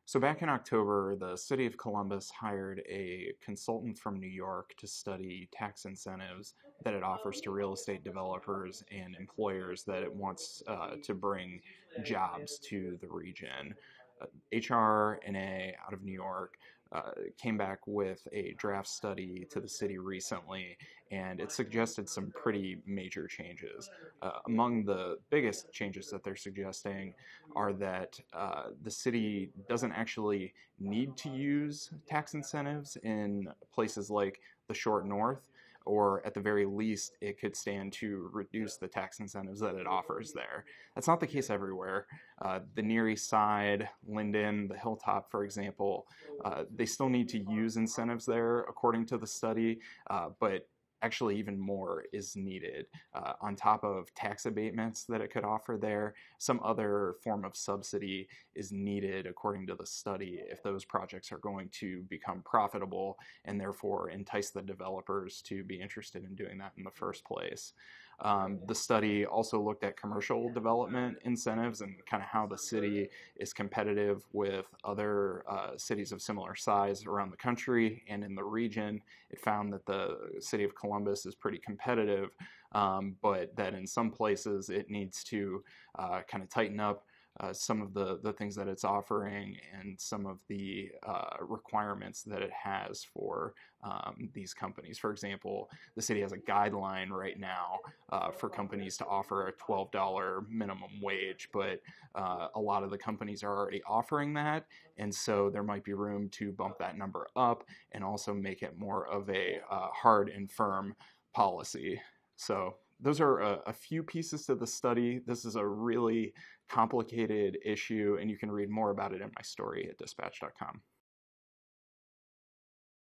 So back in October, the city of Columbus hired a consultant from New York to study tax incentives that it offers to real estate developers and employers that it wants to bring jobs to the region. HRNA out of New York came back with a draft study to the city recently, and it suggested some pretty major changes. Among the biggest changes that they're suggesting are that the city doesn't actually need to use tax incentives in places like the short north, or at the very least, it could stand to reduce the tax incentives that it offers there. That's not the case everywhere. The Near East Side, Linden, the Hilltop, for example, they still need to use incentives there, according to the study, but actually even more is needed on top of tax abatements that it could offer there. Some other form of subsidy is needed according to the study if those projects are going to become profitable and therefore entice the developers to be interested in doing that in the first place. The study also looked at commercial development incentives and kind of how the city is competitive with other cities of similar size around the country and in the region. It found that the city of Columbus is pretty competitive, but that in some places it needs to kind of tighten up some of the things that it's offering and some of the requirements that it has for these companies. For example, the city has a guideline right now for companies to offer a $12 minimum wage, but a lot of the companies are already offering that, and so there might be room to bump that number up and also make it more of a hard and firm policy. So those are a few pieces to the study. This is a really complicated issue, and you can read more about it in my story at dispatch.com.